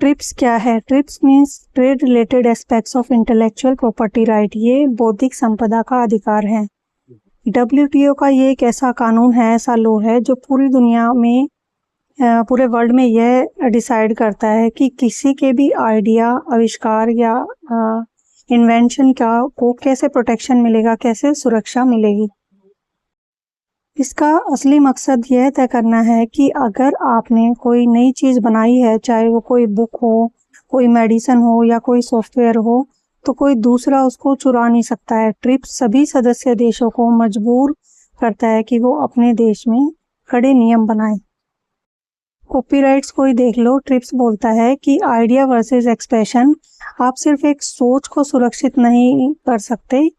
Trips क्या है? Trips means trade related aspects of intellectual property right. ये बौद्धिक संपदा का अधिकार है। WTO का ये एक ऐसा कानून है, ऐसा लॉ है जो पूरी दुनिया में पूरे वर्ल्ड में यह डिसाइड करता है कि किसी के भी आइडिया, आविष्कार या इन्वेंशन को कैसे प्रोटेक्शन मिलेगा, कैसे सुरक्षा मिलेगी। इसका असली मकसद यह तय करना है कि अगर आपने कोई नई चीज़ बनाई है, चाहे वो कोई बुक हो, कोई मेडिसिन हो या कोई सॉफ्टवेयर हो, तो कोई दूसरा उसको चुरा नहीं सकता है। ट्रिप्स सभी सदस्य देशों को मजबूर करता है कि वो अपने देश में कड़े नियम बनाएं। कॉपीराइट्स को ही देख लो। ट्रिप्स बोलता है कि आइडिया वर्सेस एक्सप्रेशन, आप सिर्फ एक सोच को सुरक्षित नहीं कर सकते।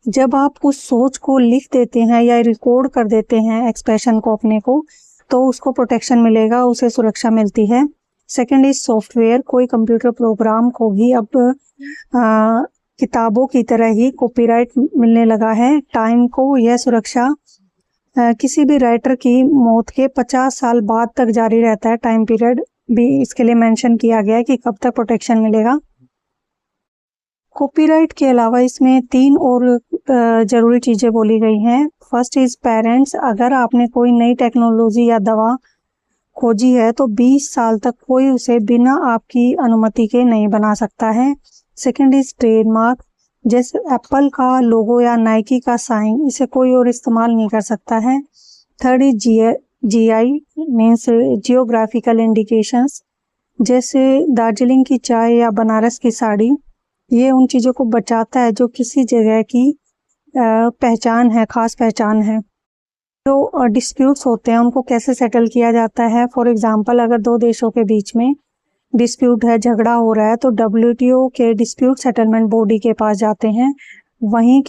जब आप उस सोच को लिख देते हैं या रिकॉर्ड कर देते हैं एक्सप्रेशन को अपने को, तो उसको प्रोटेक्शन मिलेगा, उसे सुरक्षा मिलती है। Second is software. कोई कंप्यूटर प्रोग्राम को भी अब किताबों की तरह ही कॉपीराइट मिलने लगा है। टाइम को यह सुरक्षा किसी भी राइटर की मौत के 50 साल बाद तक जारी रहता है। टाइम पीरियड भी इसके लिए मेंशन किया गया है कि कब तक प्रोटेक्शन मिलेगा। कॉपीराइट के अलावा इसमें 3 और ज़रूरी चीज़ें बोली गई हैं। First is parents. अगर आपने कोई नई टेक्नोलॉजी या दवा खोजी है तो 20 साल तक कोई उसे बिना आपकी अनुमति के नहीं बना सकता है। Second is trademark. जैसे एप्पल का लोगो या नाइकी का साइन, इसे कोई और इस्तेमाल नहीं कर सकता है। Third is GI means geographical indications. जैसे दार्जिलिंग की चाय या बनारस की साड़ी, ये उन चीज़ों को बचाता है जो किसी जगह की पहचान है, खास पहचान है। तो डिस्प्यूट्स होते हैं, उनको कैसे सेटल किया जाता है। फॉर एग्जांपल, अगर 2 देशों के बीच में डिस्प्यूट है, झगड़ा हो रहा है, तो WTO के डिस्प्यूट सेटलमेंट बॉडी के पास जाते हैं। वहीं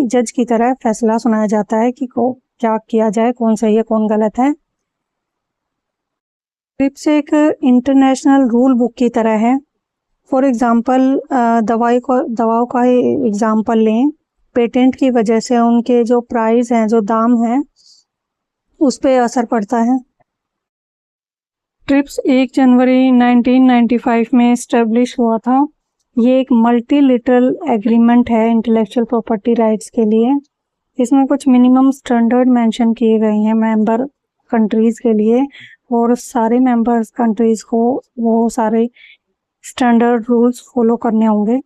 जज की तरह फैसला सुनाया जाता है कि क्या किया जाए, कौन सही है, कौन गलत है। ट्रिप्स एक इंटरनेशनल रूल बुक की तरह है। फॉर एग्जांपल, दवाओं का एग्जांपल लें। पेटेंट की वजह से उनके जो प्राइस हैं, जो दाम हैं, उस पर असर पड़ता है। ट्रिप्स 1 जनवरी 1995 में इस्टेब्लिश हुआ था। ये एक मल्टीलेटरल एग्रीमेंट है इंटेलेक्चुअल प्रॉपर्टी राइट्स के लिए। इसमें कुछ मिनिमम स्टैंडर्ड मेंशन किए गए हैं मेंबर कंट्रीज़ के लिए, और सारे मेंबर कंट्रीज़ को वो सारे स्टैंडर्ड रूल्स फॉलो करने होंगे।